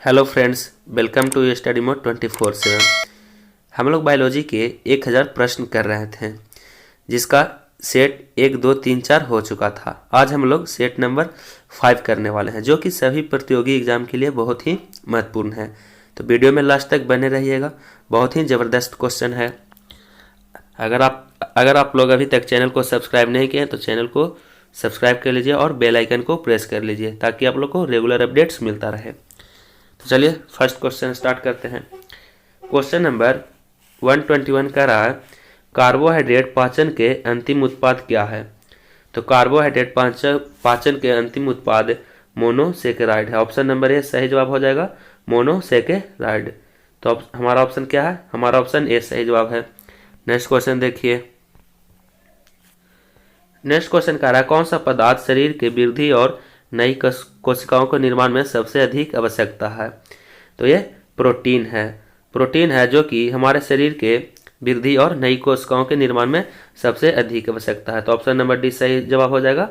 Hello friends, welcome to study mode 24/7। हम लोग biology के 1000 प्रश्न कर रहे थे, जिसका सेट 1, 2, 3, 4 हो चुका था। आज हम लोग सेट नंबर 5 करने वाले हैं, जो कि सभी प्रतियोगी एग्जाम के लिए बहुत ही महत्वपूर्ण है। तो वीडियो में लास्ट तक बने रहिएगा, बहुत ही ज़बरदस्त क्वेश्चन है। अगर आप लोग अभी तक चैनल को सब्सक्राइब नहीं किए तो चैनल को सब्सक्राइब कर लीजिए और बेल आइकन को प्रेस कर लीजिए, ताकि आप लोग को रेगुलर अपडेट्स मिलता रहे। तो चलिए फर्स्ट क्वेश्चन स्टार्ट करते हैं। क्वेश्चन नंबर 121 का रहा है, कार्बोहाइड्रेट पाचन के अंतिम उत्पाद क्या है? तो कार्बोहाइड्रेट पाचन के अंतिम उत्पाद मोनोसेकेराइड है। ऑप्शन नंबर ए सही जवाब हो जाएगा, मोनोसेकेराइड। तो हमारा ऑप्शन क्या है? हमारा ऑप्शन ए सही जवाब है। नेक्स्ट क्वेश्चन देखिए। नेक्स्ट क्वेश्चन कह रहा है, कौन सा पदार्थ शरीर के वृद्धि और नई कोशिकाओं के निर्माण में सबसे अधिक आवश्यकता है? तो ये प्रोटीन है। प्रोटीन है जो कि हमारे शरीर के वृद्धि और नई कोशिकाओं के निर्माण में सबसे अधिक आवश्यकता है। तो ऑप्शन नंबर डी सही जवाब हो जाएगा,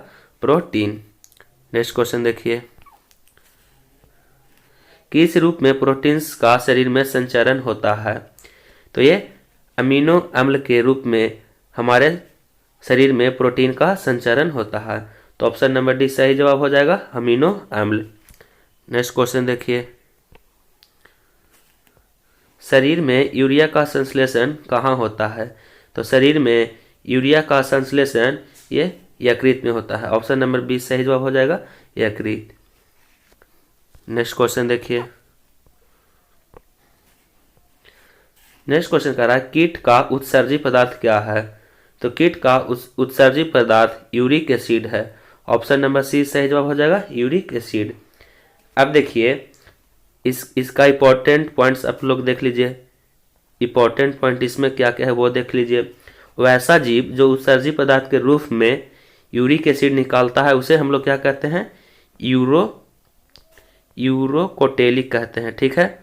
प्रोटीन। नेक्स्ट क्वेश्चन देखिए। किस रूप में प्रोटीन्स का शरीर में संचरण होता है? तो ये अमीनो अम्ल के रूप में हमारे शरीर में प्रोटीन का संचरण होता है। तो ऑप्शन नंबर डी सही जवाब हो जाएगा, अमीनो अम्ल। नेक्स्ट क्वेश्चन देखिए। शरीर में यूरिया का संश्लेषण कहाँ होता है? तो शरीर में यूरिया का संश्लेषण ये यकृत में होता है। ऑप्शन नंबर बी सही जवाब हो जाएगा, यकृत। नेक्स्ट क्वेश्चन देखिए। नेक्स्ट क्वेश्चन कह रहा है, कीट का उत्सर्जी पदार्थ क्या है? तो कीट का उत्सर्जी पदार्थ यूरिक एसिड है। ऑप्शन नंबर सी सही जवाब हो जाएगा, यूरिक एसिड। अब देखिए इसका इंपॉर्टेंट पॉइंट्स आप लोग देख लीजिए। इंपॉर्टेंट पॉइंट इसमें क्या क्या है वो देख लीजिए। वैसा जीव जो उत्सर्जी पदार्थ के रूप में यूरिक एसिड निकालता है उसे हम लोग क्या कहते हैं? यूरोकोटेलिक कहते हैं। ठीक है,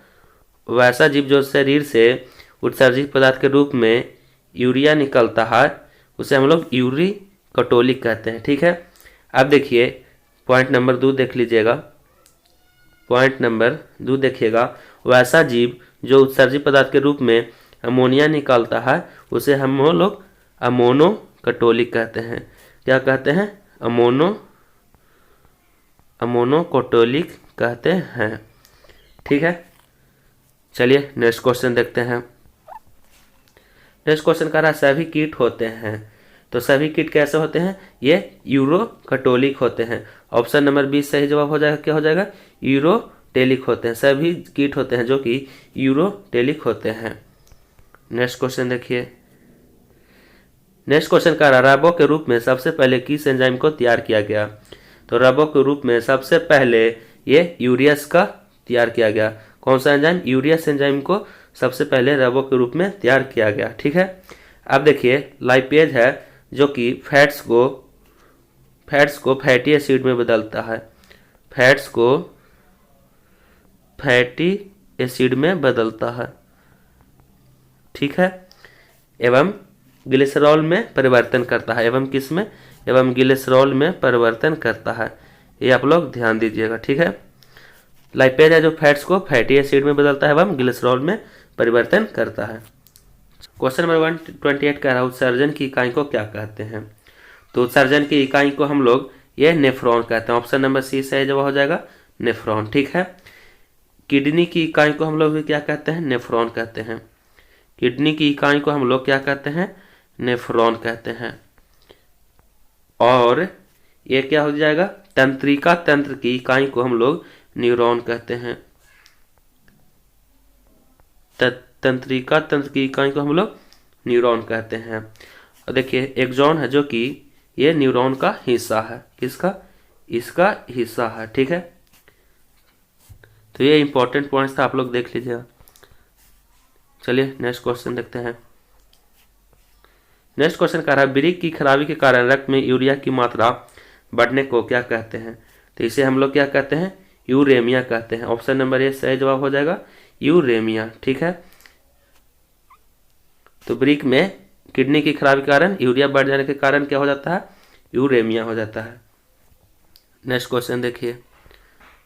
वैसा जीव जो शरीर से उत्सर्जित पदार्थ के रूप में यूरिया निकलता है उसे हम लोग यूरिकोटोलिक कहते हैं। ठीक है, अब देखिए पॉइंट नंबर 2 देख लीजिएगा। पॉइंट नंबर 2 देखिएगा, वैसा जीव जो उत्सर्जित पदार्थ के रूप में अमोनिया निकालता है उसे हम लोग अमोनोकोटोलिक कहते हैं। क्या कहते हैं? अमोनोकोटोलिक कहते हैं। ठीक है, चलिए नेक्स्ट क्वेश्चन देखते हैं। नेक्स्ट क्वेश्चन कह रहा है, सभी कीट होते हैं। तो सभी कीट कैसे होते हैं? ये यूरोकोटोलिक होते हैं। ऑप्शन नंबर बी सही जवाब हो जाएगा, क्या हो जाएगा? यूरोटेलिक होते हैं। सभी कीट होते हैं जो कि यूरोटेलिक होते हैं। नेक्स्ट क्वेश्चन देखिए। नेक्स्ट क्वेश्चन कह रहा है, रबो के रूप में सबसे पहले किस एंजाइम को तैयार किया गया? तो रबो के रूप में सबसे पहले ये यूरियस का तैयार किया गया। कौन सा एंजाइम? यूरियस एंजाइम को सबसे पहले रबो के रूप में तैयार किया गया। ठीक है, अब देखिए लाइपेज है जो कि फैट्स को फैटी एसिड में बदलता है। फैट्स को फैटी एसिड में बदलता है। ठीक है, एवं ग्लिसरॉल में परिवर्तन करता है। एवं किस में? एवं ग्लिसरॉल में परिवर्तन करता है। ये आप लोग ध्यान दीजिएगा। ठीक है, लाइपेज है जो फैट्स को फैटी एसिड में बदलता है एवं ग्लिसरॉल में परिवर्तन करता है। क्वेश्चन नंबर 128 कह रहा है, उत्सर्जन की इकाई को क्या कहते हैं? तो उत्सर्जन की इकाई को हम लोग ये नेफ्रॉन कहते हैं। ऑप्शन नंबर सी सही जवाब हो जाएगा, नेफ्रॉन। ठीक है, किडनी की इकाई को हम लोग क्या कहते हैं? नेफ्रॉन कहते हैं। किडनी की इकाई को हम लोग क्या कहते हैं? नेफ्रॉन कहते हैं। और ये क्या हो जाएगा? तंत्रिका तंत्र की इकाई को हम लोग न्यूरॉन कहते हैं। तंत्रिका तंत्र की इकाई को हम लोग न्यूरॉन कहते हैं। और देखिए एक्सॉन है जो कि ये न्यूरॉन का हिस्सा है। किसका? इसका हिस्सा है। ठीक है, तो ये इंपॉर्टेंट पॉइंट्स था, आप लोग देख लीजिएगा। चलिए नेक्स्ट क्वेश्चन देखते हैं। नेक्स्ट क्वेश्चन कह रहा है, वृक्क की खराबी के कारण रक्त में यूरिया की मात्रा बढ़ने को क्या कहते हैं? तो इसे हम लोग क्या कहते हैं? यूरेमिया कहते हैं। ऑप्शन नंबर ए सही जवाब हो जाएगा, यूरेमिया। ठीक है, तो वृक्क में किडनी की खराबी के कारण यूरिया बढ़ जाने के कारण क्या हो जाता है? यूरेमिया हो जाता है। नेक्स्ट क्वेश्चन देखिए,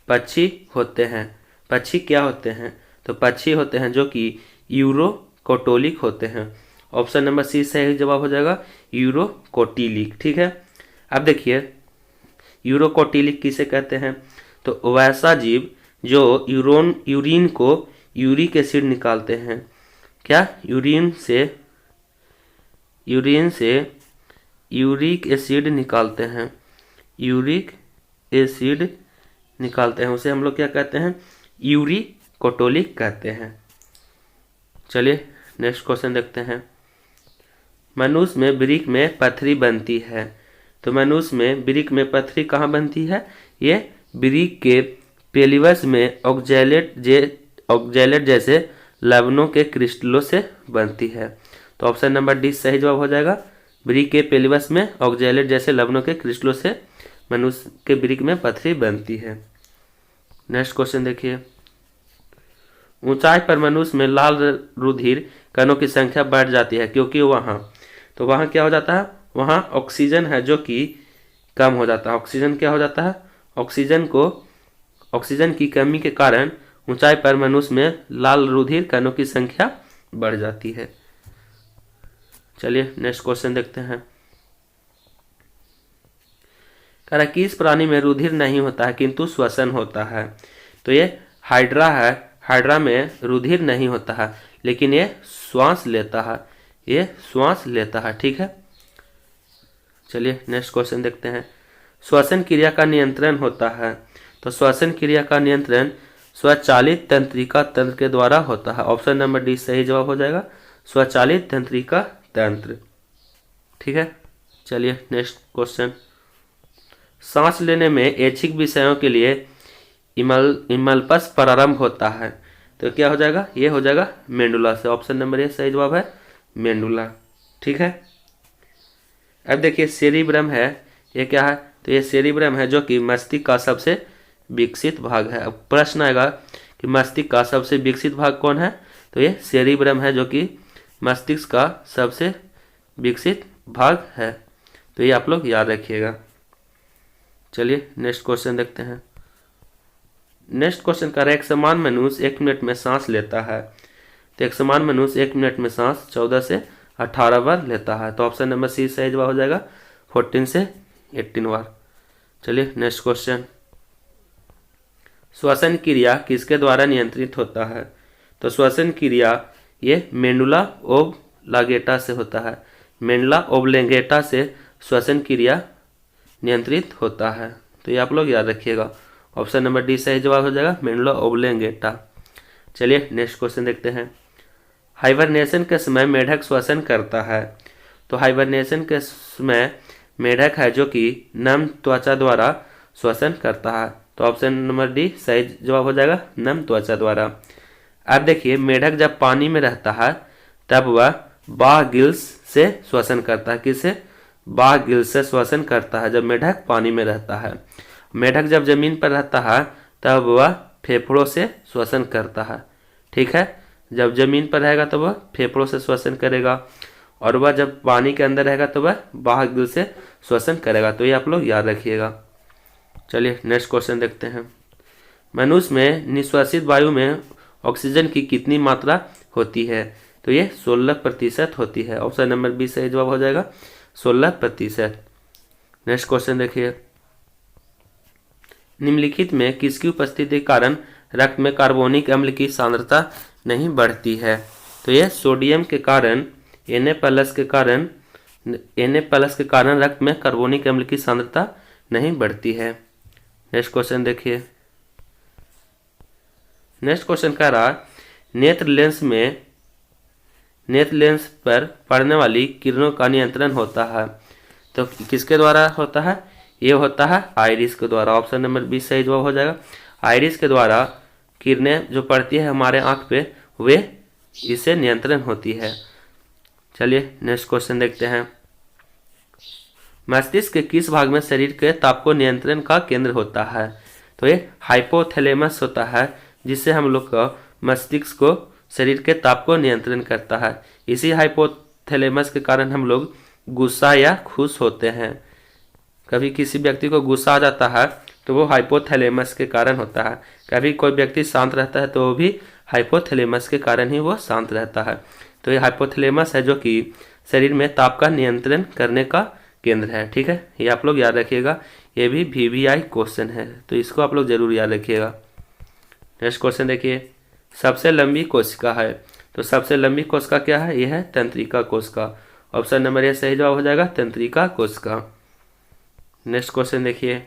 पक्षी होते हैं पक्षी क्या होते हैं? तो पक्षी होते हैं जो कि यूरोकोटोलिक होते हैं। ऑप्शन नंबर सी सही जवाब हो जाएगा, यूरोकोटिलिक। ठीक है, अब देखिए यूरोकोटिलिक किसे कहते हैं? तो वैसा जीव जो यूरिन को यूरिक एसिड निकालते हैं। क्या? यूरिन से यूरिक एसिड निकालते हैं, यूरिक एसिड निकालते हैं, उसे हम लोग क्या कहते हैं? यूरिकोटोलिक कहते हैं। चलिए नेक्स्ट क्वेश्चन देखते हैं। मनुष्य में वृक्क में पथरी बनती है। तो मनुष्य में वृक्क में पथरी कहाँ बनती है? ये वृक्क के पेलिवस में ऑक्जेलेट जैसे लवणों के क्रिस्टलों से बनती है। तो ऑप्शन नंबर डी सही जवाब हो जाएगा, वृक्क के पेलिवस में ऑक्जेलेट जैसे लवणों के क्रिस्टलों से मनुष्य के वृक्क में पथरी बनती है। नेक्स्ट क्वेश्चन देखिए। ऊंचाई पर मनुष्य में लाल रुधिर कणों की संख्या बढ़ जाती है क्योंकि वहाँ क्या हो जाता है? वहाँ ऑक्सीजन है जो कि कम हो जाता है। ऑक्सीजन क्या हो जाता है? ऑक्सीजन की कमी के कारण ऊंचाई पर मनुष्य में लाल रुधिर कणों की संख्या बढ़ जाती है। चलिए नेक्स्ट क्वेश्चन देखते हैं। कह रहा किस प्राणी में रुधिर नहीं होता है किंतु श्वसन होता है? तो ये हाइड्रा है। हाइड्रा में रुधिर नहीं होता है लेकिन ये श्वास लेता है, ठीक है। चलिए नेक्स्ट क्वेश्चन देखते हैं। श्वसन क्रिया का नियंत्रण होता है। तो श्वसन क्रिया का नियंत्रण स्वचालित तंत्रिका तंत्र के द्वारा होता है। ऑप्शन नंबर डी सही जवाब हो जाएगा, स्वचालित तंत्रिका तंत्र। ठीक है, चलिए नेक्स्ट क्वेश्चन। सांस लेने में ऐच्छिक विषयों के लिए इमल्पस प्रारंभ होता है। तो क्या हो जाएगा? ये हो जाएगा मेंडुला से। ऑप्शन नंबर ए सही जवाब है, मेंडुला। ठीक है, अब देखिए सेरिब्रम है, ये क्या है? तो ये सेरिब्रम है जो कि मस्तिष्क का सबसे विकसित भाग है। अब प्रश्न आएगा कि मस्तिष्क का सबसे विकसित भाग कौन है? तो ये सेरिब्रम है जो कि मस्तिष्क का सबसे विकसित भाग है। तो ये आप लोग याद रखिएगा। चलिए नेक्स्ट क्वेश्चन देखते हैं। नेक्स्ट क्वेश्चन कर रहा है एक समान मनुष्य 1 मिनट में सांस लेता है। तो एक समान मनुष्य 1 मिनट में सांस 14 से 18 बार लेता है। तो ऑप्शन नंबर सी सही जवाब हो जाएगा, 14 से 18 बार। चलिए नेक्स्ट क्वेश्चन। श्वसन क्रिया किसके द्वारा नियंत्रित होता है? तो श्वसन क्रिया ये मेंडुला ओब्लांगेटा से होता है। मेंडुला ओब्लांगेटा से श्वसन क्रिया नियंत्रित होता है। तो ये आप लोग याद रखिएगा। ऑप्शन नंबर डी सही जवाब हो जाएगा, मेंडुला ओब्लांगेटा। चलिए नेक्स्ट क्वेश्चन देखते हैं। हाइबरनेशन के समय मेढक श्वसन करता है। तो हाइबरनेशन के समय मेढक है जो कि नम त्वचा द्वारा श्वसन करता है। तो ऑप्शन नंबर डी सही जवाब हो जाएगा, नम त्वचा द्वारा। अब देखिए मेढक जब पानी में रहता है तब वह बाह्य गिल्स से श्वसन करता है। किससे? बाह्य गिल्स से श्वसन करता है जब मेढक पानी में रहता है। मेढक जब जमीन पर रहता है तब वह फेफड़ों से श्वसन करता है। ठीक है, जब जमीन पर रहेगा तो वह फेफड़ों से श्वसन करेगा और वह जब पानी के अंदर रहेगा तो वह बाह्य गिल से श्वसन करेगा। तो ये आप लोग याद रखिएगा। चलिए नेक्स्ट क्वेश्चन देखते हैं। मनुष्य में निश्वासित वायु में ऑक्सीजन की कितनी मात्रा होती है? तो ये 16% होती है। ऑप्शन नंबर बी सही जवाब हो जाएगा, 16%। नेक्स्ट क्वेश्चन देखिए। निम्नलिखित में किसकी उपस्थिति के कारण रक्त में कार्बोनिक अम्ल की सांद्रता नहीं बढ़ती है? तो यह सोडियम के कारण Na+ के कारण रक्त में कार्बोनिक अम्ल की सांद्रता नहीं बढ़ती है। नेक्स्ट क्वेश्चन देखिए। नेक्स्ट क्वेश्चन कह रहा नेत्र लेंस पर पड़ने वाली किरणों का नियंत्रण होता है। तो किसके द्वारा होता है? ये होता है आइरिस के द्वारा। ऑप्शन नंबर बी सही जवाब हो जाएगा, आइरिस के द्वारा किरणें जो पड़ती है हमारे आंख पे वे इससे नियंत्रण होती है। चलिए नेक्स्ट क्वेश्चन देखते हैं। मस्तिष्क के किस भाग में शरीर के ताप को नियंत्रण का केंद्र होता है? तो ये हाइपोथैलेमस होता है जिससे हम लोग का मस्तिष्क को शरीर के ताप को नियंत्रण करता है। इसी हाइपोथैलेमस के कारण हम लोग गुस्सा या खुश होते हैं। कभी किसी व्यक्ति को गुस्सा आ जाता है तो वो हाइपोथैलेमस के कारण होता है। कभी कोई व्यक्ति शांत रहता है तो वो भी हाइपोथैलेमस के कारण ही वो शांत रहता है। तो ये हाइपोथैलेमस है जो कि शरीर में ताप का नियंत्रण करने का केंद्र है। ठीक है, ये आप लोग याद रखिएगा, ये भी VVI क्वेश्चन है, तो इसको आप लोग जरूर याद रखिएगा। नेक्स्ट क्वेश्चन देखिए, सबसे लंबी कोशिका है, तो सबसे लंबी कोशिका क्या है? यह है तंत्रिका कोशिका। ऑप्शन नंबर ए सही जवाब हो जाएगा, तंत्रिका कोशिका। नेक्स्ट क्वेश्चन देखिए,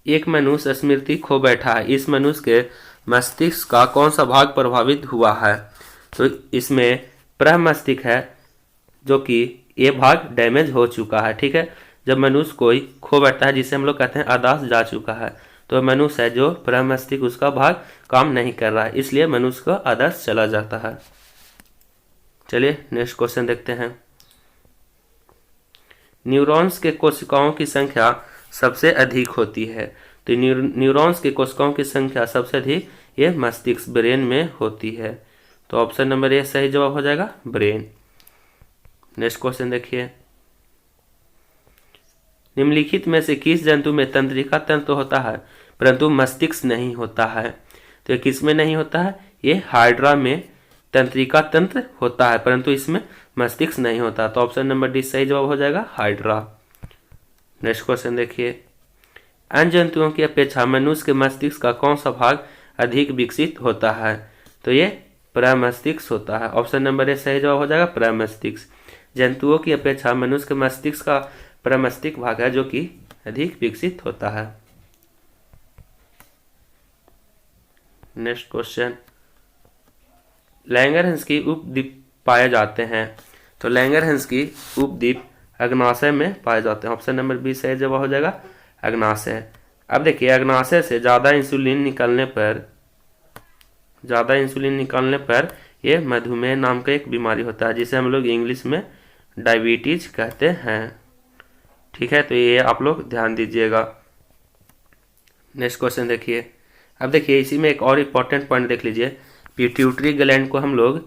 एक मनुष्य स्मृति खो बैठा है, इस मनुष्य के मस्तिष्क का कौन सा भाग प्रभावित हुआ है? तो इसमें प्रमस्तिष्क है जो कि ये भाग डैमेज हो चुका है। ठीक है, जब मनुष्य कोई खो बैठता है जिसे हम लोग कहते हैं अदास जा चुका है, तो मनुष्य है जो प्रमस्तिष्क उसका भाग काम नहीं कर रहा है, इसलिए मनुष्य को अदास चला जाता है। चलिए नेक्स्ट क्वेश्चन देखते हैं, न्यूरॉन्स के कोशिकाओं की संख्या सबसे अधिक होती है, तो न्यूरॉन्स के कोशिकाओं की संख्या सबसे अधिक ये मस्तिष्क ब्रेन में होती है। तो ऑप्शन नंबर ए सही जवाब हो जाएगा, ब्रेन। नेक्स्ट क्वेश्चन देखिए, निम्नलिखित में से किस जंतु में तंत्रिका तंत्र होता है परंतु मस्तिष्क नहीं होता है? तो ये किस में नहीं होता है? ये हाइड्रा में तंत्रिका तंत्र होता है परंतु इसमें मस्तिष्क नहीं होता। तो ऑप्शन नंबर डी सही जवाब हो जाएगा, हाइड्रा। नेक्स्ट क्वेश्चन देखिए, अन्य जंतुओं की अपेक्षा मनुष्य के मस्तिष्क का कौन सा भाग अधिक विकसित होता है? तो ये प्रमस्तिष्क होता है। ऑप्शन नंबर ए सही जवाब हो जाएगा, प्रमस्तिष्क। जंतुओं की अपेक्षा मनुष्य के मस्तिष्क का प्रमस्तिष्क भाग है जो कि अधिक विकसित होता है। नेक्स्ट क्वेश्चन, लैंगरहंस की उपद्वीप पाए जाते हैं, तो लैंगरहंस की उपद्वीप अग्नाशय में पाए जाते हैं। ऑप्शन नंबर बी सही जवाब हो जाएगा, अग्नाशय। अब देखिए, अग्नाशय से ज़्यादा इंसुलिन निकालने पर ये मधुमेह नाम का एक बीमारी होता है जिसे हम लोग इंग्लिश में डायबिटीज कहते हैं। ठीक है, तो ये आप लोग ध्यान दीजिएगा। नेक्स्ट क्वेश्चन देखिए, अब देखिए इसी में एक और इम्पोर्टेंट पॉइंट देख लीजिए, पिट्यूटरी ग्लैंड को हम लोग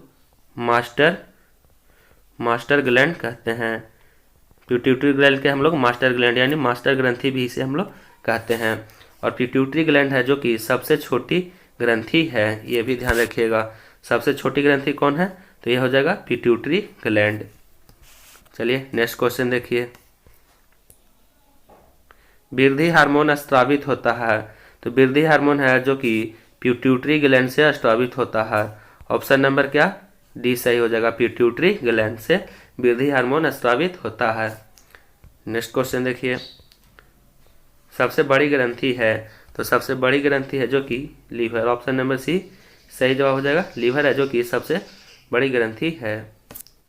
मास्टर ग्लैंड कहते हैं। पिट्यूटरी ग्लैंड के हम लोग मास्टर ग्लैंड यानी मास्टर ग्रंथि भी इसे हम लोग कहते हैं। और पिट्यूटरी ग्लैंड है जो कि सबसे छोटी ग्रंथि है, ये भी ध्यान रखिएगा। सबसे छोटी ग्रंथि कौन है? तो ये हो जाएगा पिट्यूटरी ग्लैंड। चलिए नेक्स्ट क्वेश्चन देखिए, वृद्धि हार्मोन स्रावित होता है, तो वृद्धि हार्मोन है जो कि पिट्यूटरी ग्लैंड से स्रावित होता है। ऑप्शन नंबर क्या? डी सही हो जाएगा, पिट्यूटरी ग्लैंड से वृद्धि हार्मोन स्रावित होता है। नेक्स्ट क्वेश्चन देखिए, सबसे बड़ी ग्रंथि है, तो सबसे बड़ी ग्रंथि है जो कि लीवर। ऑप्शन नंबर सी सही जवाब हो जाएगा, लीवर है जो कि सबसे बड़ी ग्रंथि है।